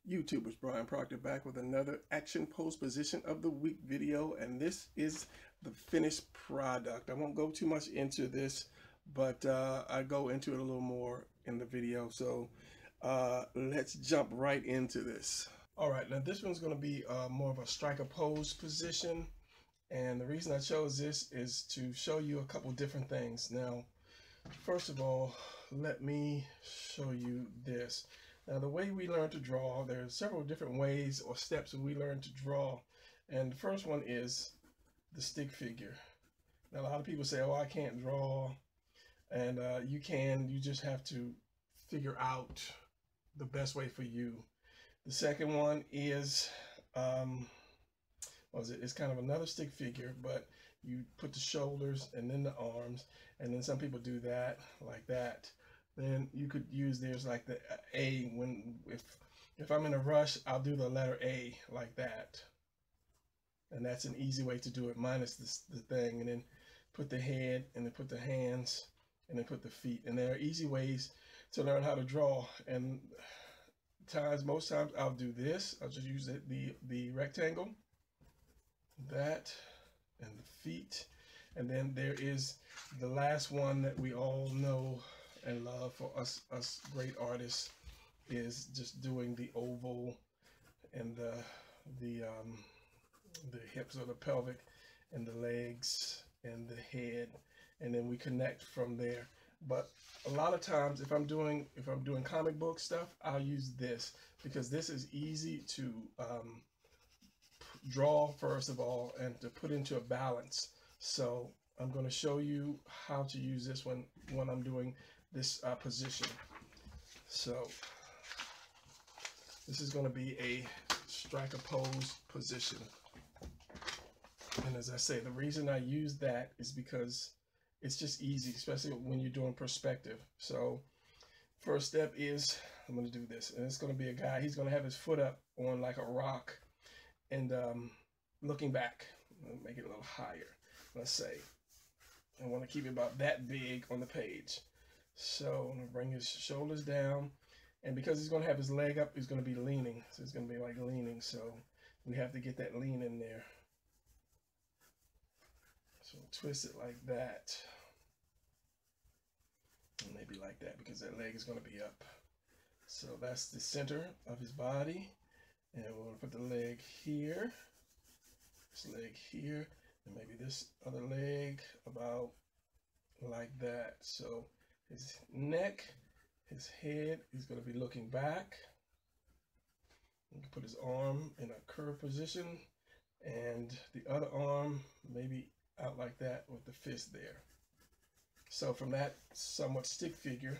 YouTubers, Brian Proctor back with another action pose position of the week video, and this is the finished product. I won't go too much into this, but I go into it a little more in the video, so let's jump right into this. All right, now this one's going to be more of a striker pose position, and the reason I chose this is to show you a couple different things. Now, first of all, let me show you this. Now, the way we learn to draw, there are several different ways or steps that we learn to draw. And the first one is the stick figure. Now, a lot of people say, oh, I can't draw. And you can, you just have to figure out the best way for you. The second one is, it's kind of another stick figure, but you put the shoulders and then the arms, and then some people do that like that. Then you could use there's like the A, if I'm in a rush, I'll do the letter A like that, and that's an easy way to do it, minus the thing, and then put the head, and then put the hands, and then put the feet. And there are easy ways to learn how to draw, and most times I'll do this. I'll just use the rectangle, that, and the feet. And then there is the last one that we all know and love for us great artists, is just doing the oval and the hips or the pelvic and the legs and the head, and then we connect from there. But a lot of times if I'm doing comic book stuff, I'll use this because this is easy to draw first of all and to put into a balance. So I'm going to show you how to use this when I'm doing this position. So this is going to be a striker pose position, and as I say, the reason I use that is because it's just easy, especially when you're doing perspective. So first step is I'm going to do this, and it's going to be a guy. He's going to have his foot up on like a rock and looking back. I'll make it a little higher. Let's say I want to keep it about that big on the page. So I'm going to bring his shoulders down, and because he's going to have his leg up, he's going to be leaning. So it's going to be like leaning. So we have to get that lean in there. So twist it like that, and maybe like that, because that leg is going to be up. So that's the center of his body, and we're going to put the leg here, this leg here, and maybe this other leg about like that. So his neck, his head is going to be looking back. You can put his arm in a curved position, and the other arm maybe out like that with the fist there. So from that somewhat stick figure,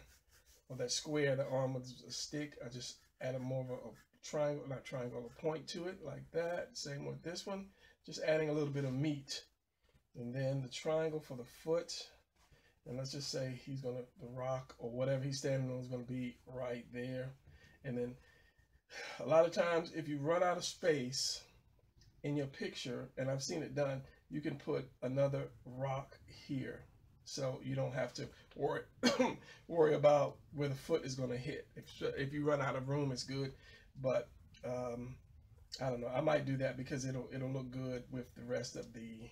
or that square, the arm with a stick, I just add more of a triangle, not triangle, a point to it like that. Same with this one, just adding a little bit of meat. And then the triangle for the foot, and let's just say he's gonna, the rock or whatever he's standing on is gonna be right there. And then a lot of times if you run out of space in your picture, and I've seen it done, you can put another rock here, so you don't have to worry about where the foot is going to hit. If you run out of room, it's good, but I don't know. I might do that because it'll look good with the rest of the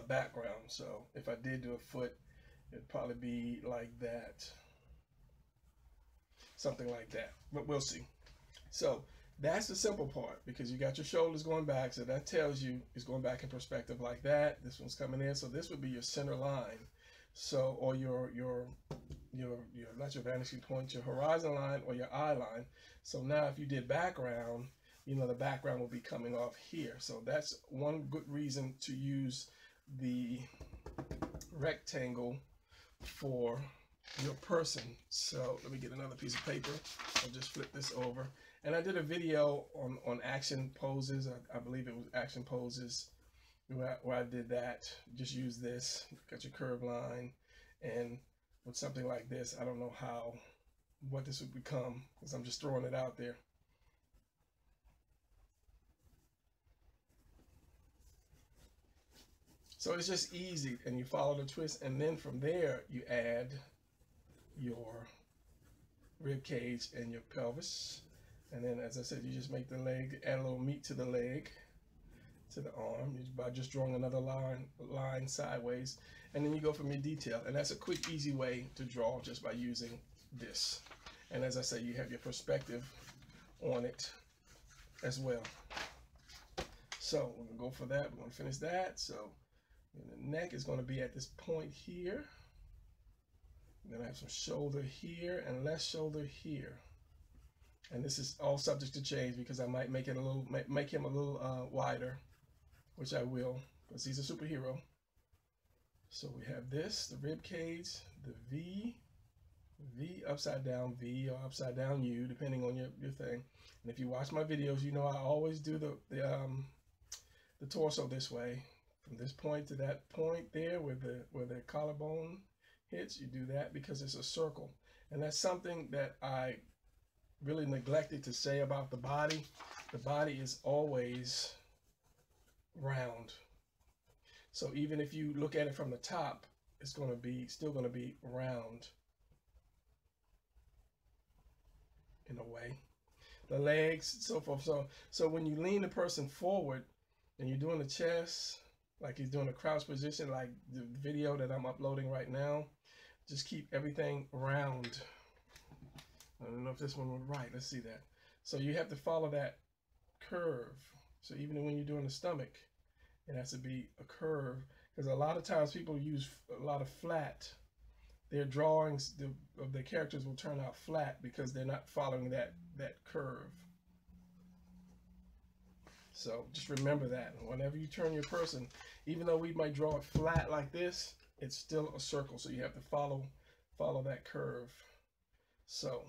background. So if I did do a foot, it'd probably be like that, something like that. But we'll see. So that's the simple part, because you got your shoulders going back, so that tells you it's going back in perspective like that. This one's coming in, so this would be your center line. So, or your not your vanishing point, your horizon line or your eye line. So now if you did background, you know, the background will be coming off here. So that's one good reason to use the rectangle for your person. So let me get another piece of paper. I'll just flip this over. And I did a video on action poses. I believe it was action poses where I did that. Just use this, got your curved line, and with something like this, I don't know what this would become, because I'm just throwing it out there. So it's just easy, and you follow the twist, and then from there you add your rib cage and your pelvis, And then, as I said, you just make the leg, add a little meat to the leg, to the arm, by just drawing another line sideways. And then you go from your detail. And that's a quick, easy way to draw just by using this. And as I say, you have your perspective on it as well. So we're going to go for that. We're going to finish that. So the neck is going to be at this point here. I'm going to have some shoulder here and less shoulder here. And this is all subject to change because I might make it a little, make him a little wider, which I will, because he's a superhero. So we have this, the rib cage, the V upside down V, or upside down U, depending on your thing. And if you watch my videos, you know I always do the torso this way, from this point to that point there where the collarbone hits. You do that because it's a circle, and that's something that I really neglected to say about the body. The body is always round. So even if you look at it from the top, it's going to be still going to be round in a way. The legs, so forth. So when you lean the person forward and you're doing the chest, like he's doing a crouch position, like the video that I'm uploading right now, just keep everything round. I don't know if this one was right. Let's see that. So you have to follow that curve. So even when you're doing the stomach, it has to be a curve, because a lot of times people use a lot of flat. Their drawings of their characters will turn out flat because they're not following that curve. So just remember that. Whenever you turn your person, even though we might draw it flat like this, it's still a circle. So you have to follow that curve. So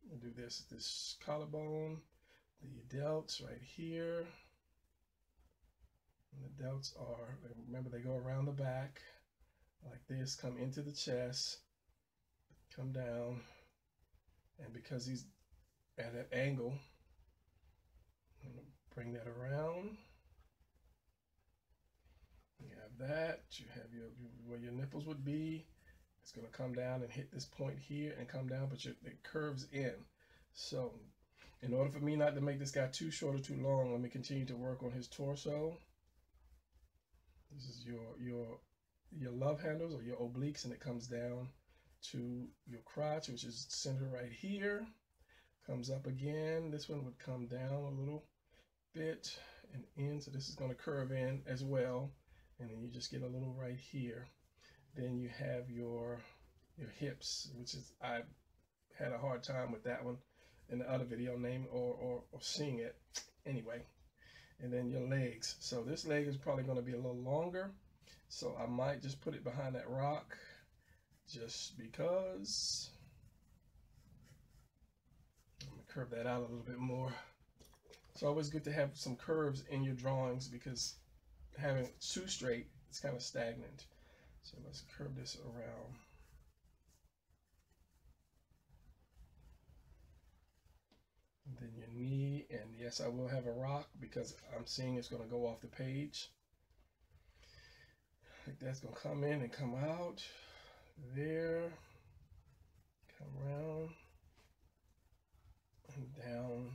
we'll do this collarbone, the delts right here. And the delts are, remember, they go around the back like this, come into the chest, come down, and because he's at an angle, I'm going to bring that around. You have that, you have where your nipples would be. It's going to come down and hit this point here and come down, but it curves in. So in order for me not to make this guy too short or too long, let me continue to work on his torso. This is your love handles or your obliques, and it comes down to your crotch, which is centered right here. Comes up again. This one would come down a little bit and in, so this is going to curve in as well. And then you just get a little right here. Then you have your hips, which is, I had a hard time with that one in the other video name or seeing it anyway. And then your legs. So this leg is probably going to be a little longer, so I might just put it behind that rock just because. I'm going to curve that out a little bit more. It's always good to have some curves in your drawings because having too straight, it's kind of stagnant. So let's curve this around. And then your knee, and yes, I will have a rock because I'm seeing it's going to go off the page. Like that's going to come in and come out there, come around and down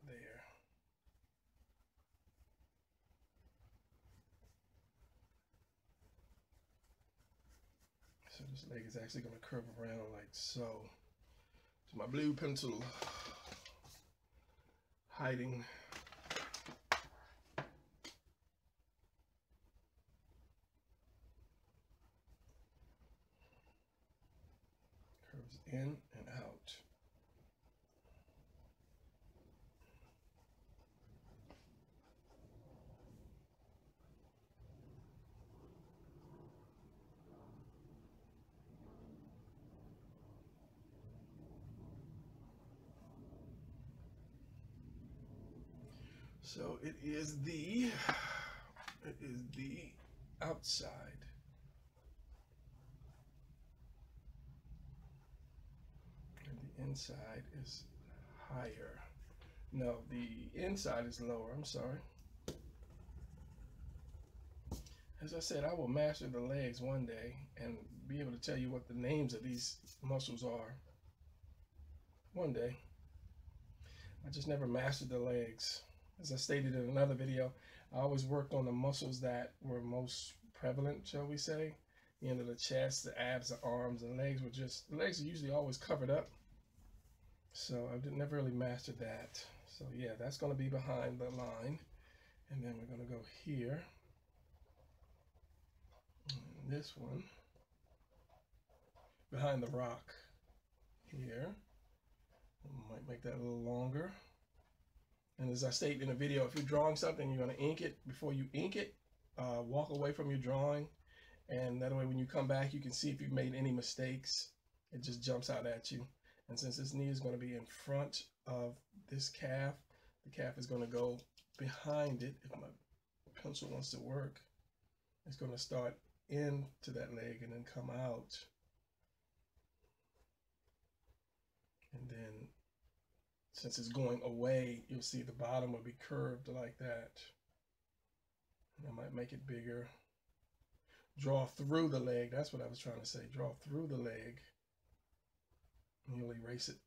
there. So this leg is actually going to curve around like so. So my blue pencil hiding. Curves in and out. So it is the outside. And the inside is higher. No, the inside is lower. I'm sorry. As I said, I will master the legs one day and be able to tell you what the names of these muscles are. One day. I just never mastered the legs. As I stated in another video, I always worked on the muscles that were most prevalent, shall we say. The end of the chest, the abs, the arms, the legs were just, the legs are usually always covered up. So I never really mastered that. So yeah, that's going to be behind the line. And then we're going to go here. And this one behind the rock here. I might make that a little longer. And as I stated in the video, if you're drawing something, you're going to ink it. Before you ink it, walk away from your drawing. And that way when you come back, you can see if you've made any mistakes. It just jumps out at you. And since this knee is going to be in front of this calf, the calf is going to go behind it. If my pencil wants to work, it's going to start into that leg and then come out. And then since it's going away, you'll see the bottom will be curved like that. And I might make it bigger. Draw through the leg. That's what I was trying to say. Draw through the leg. And you'll erase it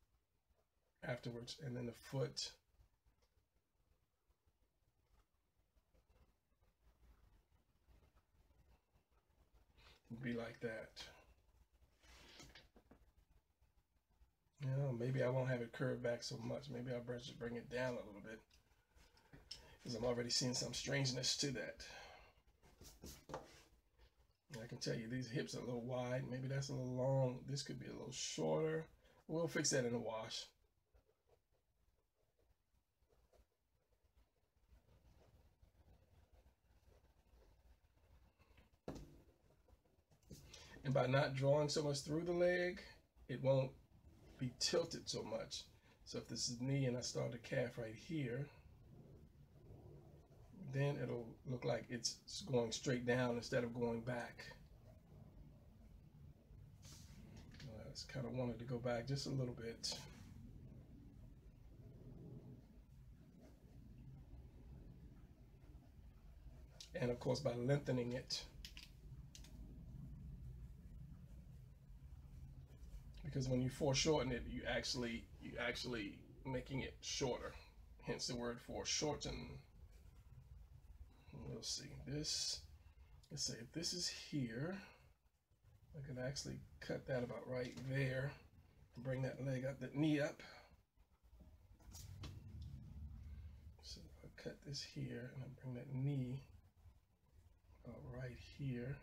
afterwards. And then the foot. Will be like that. You know, maybe I won't have it curved back so much. Maybe I'll just bring it down a little bit, because I'm already seeing some strangeness to that. And I can tell you these hips are a little wide. Maybe that's a little long. This could be a little shorter. We'll fix that in the wash. And by not drawing so much through the leg, it won't be tilted so much. So if this is knee and I start the calf right here, then it'll look like it's going straight down instead of going back. I just kind of wanted to go back just a little bit. And of course, by lengthening it, because when you foreshorten it, you actually making it shorter. Hence the word foreshorten. We'll see this. Let's say if this is here, I can actually cut that about right there and bring that leg up, that knee up. So I cut this here and I bring that knee about right here.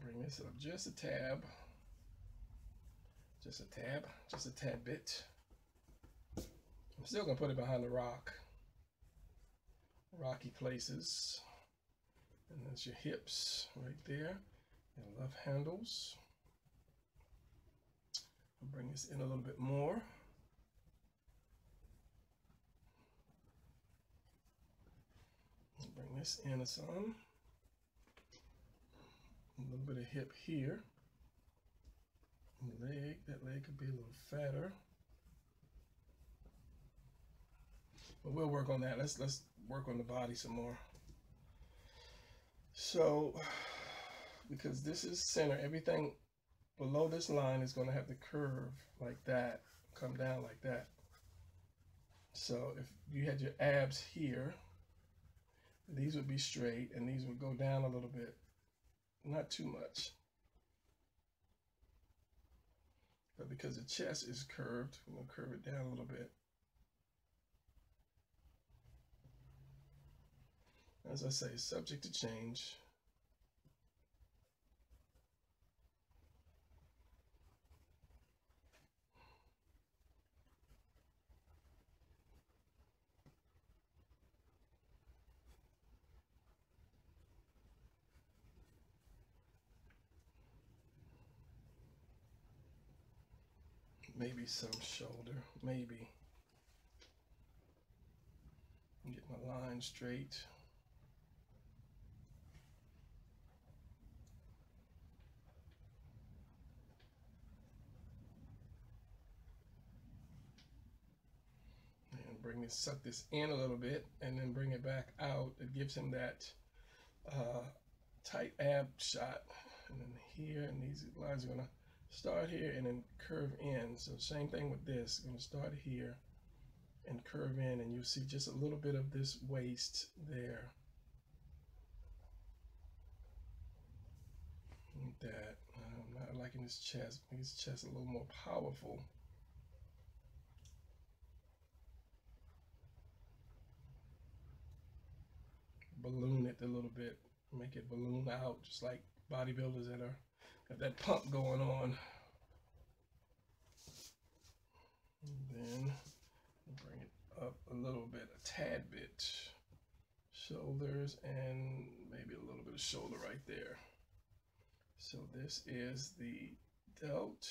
Bring this up just a tad bit. I'm still gonna put it behind the rocky places. And that's your hips right there, your love handles. I'll bring this in a little bit more. I'll bring this in some. A little bit of hip here. Leg, that leg could be a little fatter. But we'll work on that. Let's work on the body some more. So, because this is center, everything below this line is going to have to curve like that, come down like that. So if you had your abs here, these would be straight and these would go down a little bit. Not too much. But because the chest is curved, we're going to curve it down a little bit. As I say, subject to change. Maybe some shoulder, maybe. Get my line straight. And bring this, suck this in a little bit, and then bring it back out. It gives him that tight ab shot. And then here, and these lines are gonna start here and then curve in. So same thing with this. I'm going to start here and curve in, and you'll see just a little bit of this waist there. Like that. I'm not liking his chest. Make his chest a little more powerful. Balloon it a little bit. Make it balloon out, just like bodybuilders that are got that pump going on. And then bring it up a little bit, a tad bit. Shoulders and maybe a little bit of shoulder right there. So this is the delt.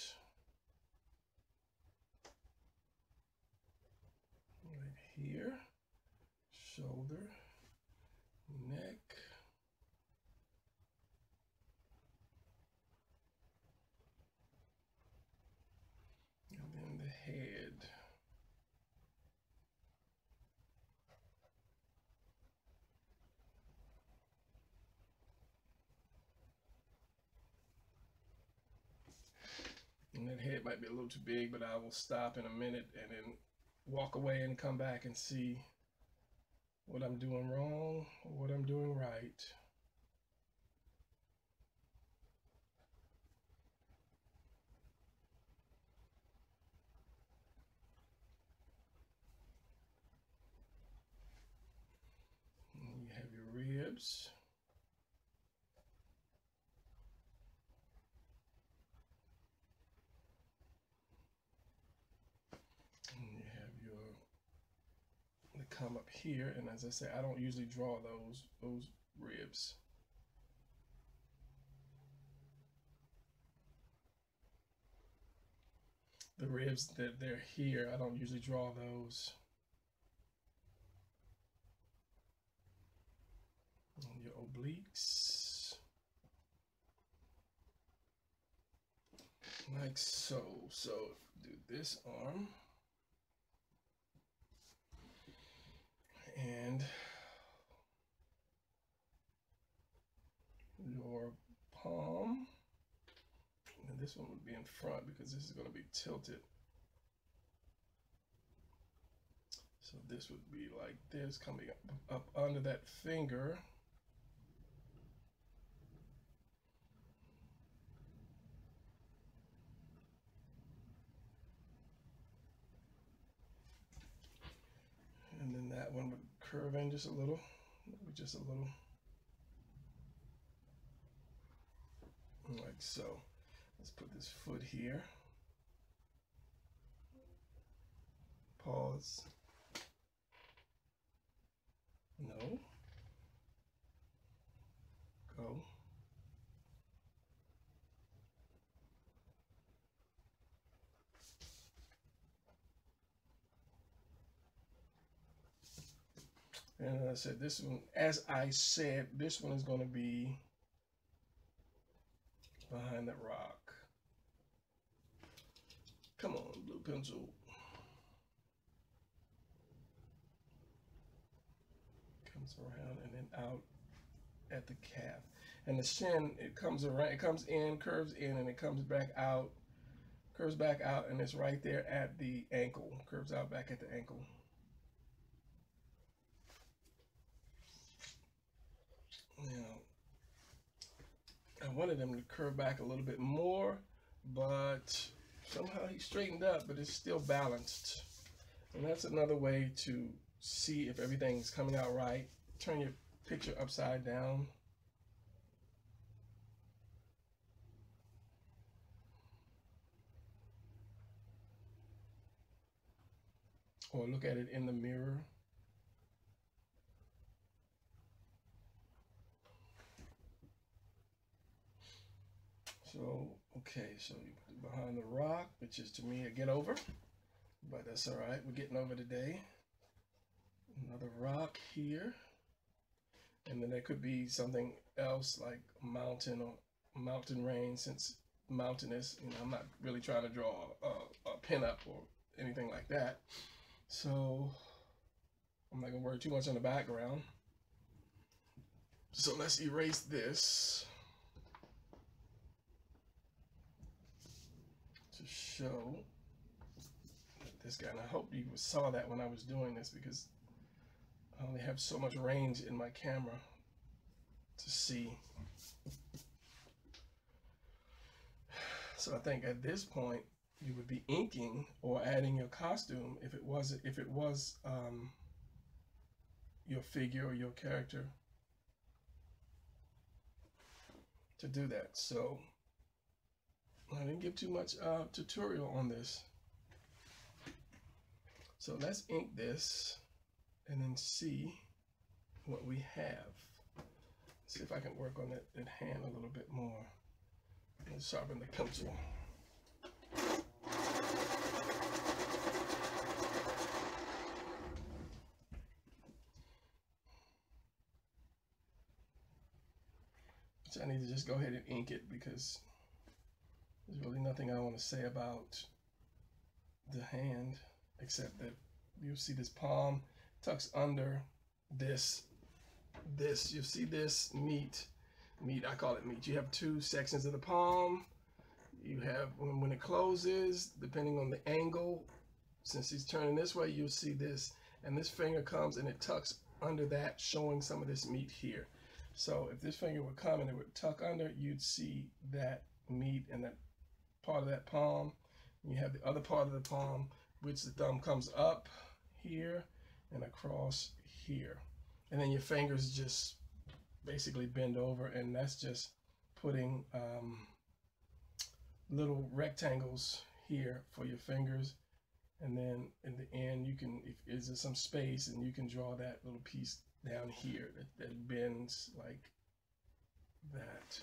Right here. Shoulder, neck. And then the head. And that head might be a little too big, but I will stop in a minute and then walk away and come back and see what I'm doing wrong or what I'm doing right. And you have your ribs. Come up here, and as I say, I don't usually draw those ribs. The ribs that they're here, I don't usually draw those. And your obliques, like so. So do this arm. And your palm, and this one would be in front because this is going to be tilted. So this would be like this, coming up under that finger. And then that one would curve in just a little, maybe just a little, like so. Let's put this foot here. Pause. No. Go. And I said, this one, as I said, this one is going to be behind that rock. Come on, blue pencil. Comes around and then out at the calf. And the shin, it comes around, it comes in, curves in, and it comes back out, curves back out, and it's right there at the ankle, curves out back at the ankle. Now, I wanted him to curve back a little bit more, but somehow he straightened up, but it's still balanced. And that's another way to see if everything's coming out right. Turn your picture upside down. Or look at it in the mirror. So, okay, so you put it behind the rock, which is to me a get over, but that's all right. We're getting over today. Another rock here. And then there could be something else like a mountain or mountain range, since mountainous, you know, I'm not really trying to draw a pin-up or anything like that. So I'm not gonna worry too much on the background. So let's erase this. to show this guy. And I hope you saw that when I was doing this, because I only have so much range in my camera to see. So I think at this point you would be inking or adding your costume if it was your figure or your character to do that. So I didn't give too much tutorial on this. So let's ink this and then see what we have. See if I can work on that hand a little bit more. Let's sharpen the pencil. So I need to just go ahead and ink it, because there's really nothing I want to say about the hand, except that you'll see this palm tucks under this. You'll see this meat, I call it meat. You have two sections of the palm. You have, when it closes, depending on the angle, since he's turning this way, you'll see this, and this finger comes and it tucks under that, showing some of this meat here. So if this finger would come and it would tuck under, you'd see that meat and that part of that palm. And you have the other part of the palm, which the thumb comes up here and across here. And then your fingers just basically bend over, and that's just putting little rectangles here for your fingers. And then in the end, you can, if there's some space, and you can draw that little piece down here that bends like that.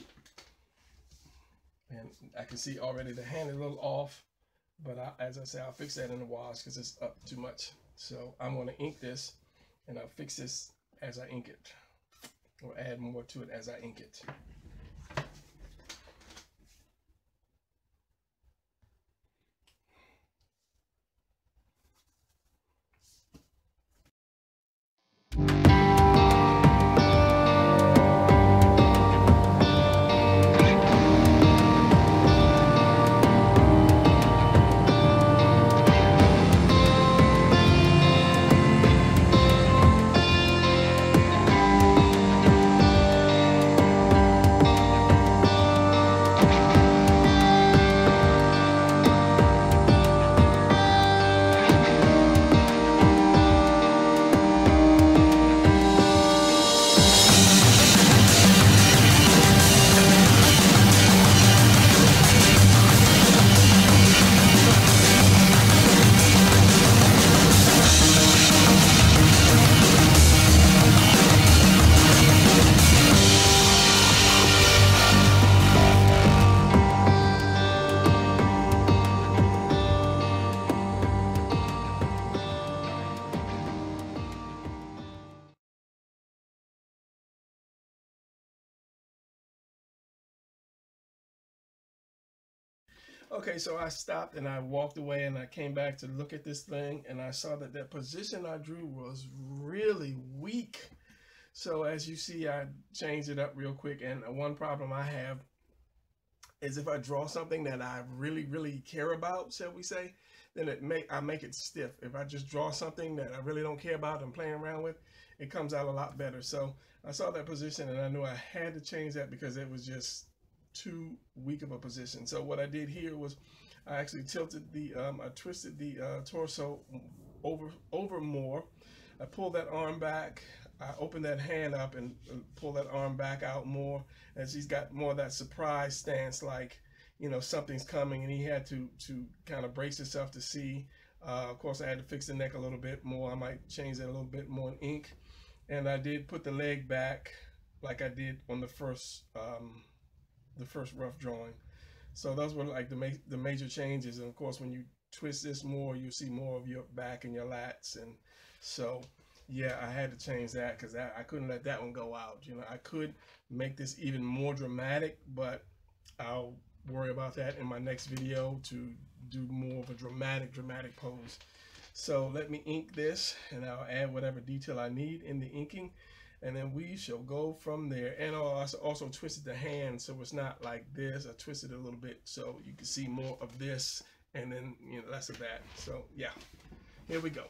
And I can see already the hand is a little off, but as I say, I'll fix that in the wash because it's up too much. So I'm going to ink this, and I'll fix this as I ink it, or add more to it as I ink it. Okay, so I stopped and I walked away, and I came back to look at this thing, and I saw that that position I drew was really weak. So as you see, I changed it up real quick. And one problem I have is if I draw something that I really care about, shall we say, then I make it stiff. If I just draw something that I really don't care about and playing around with, it comes out a lot better. So I saw that position, and I knew I had to change that because it was just too weak of a position. So what I did here was I actually tilted I twisted the torso over more. I pulled that arm back. I opened that hand up and pulled that arm back out more, as he's got more of that surprise stance, like, you know, something's coming, and he had to kind of brace himself to see. Of course, I had to fix the neck a little bit more. I might change that a little bit more in ink. And I did put the leg back like I did on the first rough drawing. So those were like the major changes. And of course, when you twist this more, you see more of your back and your lats. And so, yeah, I had to change that because I couldn't let that one go out. You know, I could make this even more dramatic, but I'll worry about that in my next video to do more of a dramatic pose. So let me ink this, and I'll add whatever detail I need in the inking. and then we shall go from there. And I also twisted the hand so it's not like this. I twisted it a little bit so you can see more of this and then, you know, less of that. So yeah, here we go.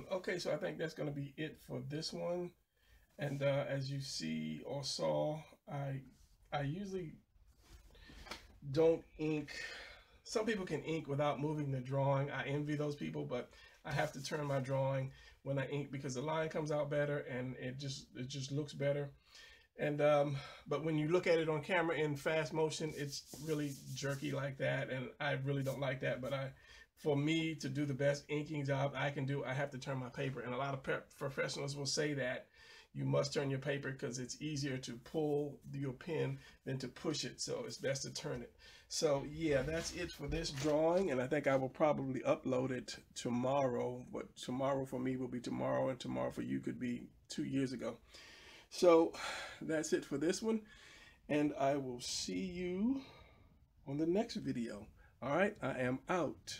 Okay, so I think that's going to be it for this one. And as you see or saw, I usually don't ink. Some people can ink without moving the drawing. I envy those people, but I have to turn my drawing when I ink because the line comes out better and it just looks better. And but when you look at it on camera in fast motion, it's really jerky like that, and I really don't like that. But for me to do the best inking job I can do, I have to turn my paper. And a lot of professionals will say that you must turn your paper because it's easier to pull your pen than to push it. So it's best to turn it. So yeah, that's it for this drawing. And I think I will probably upload it tomorrow. But tomorrow for me will be tomorrow, and tomorrow for you could be 2 years ago. So that's it for this one. And I will see you on the next video. All right, I am out.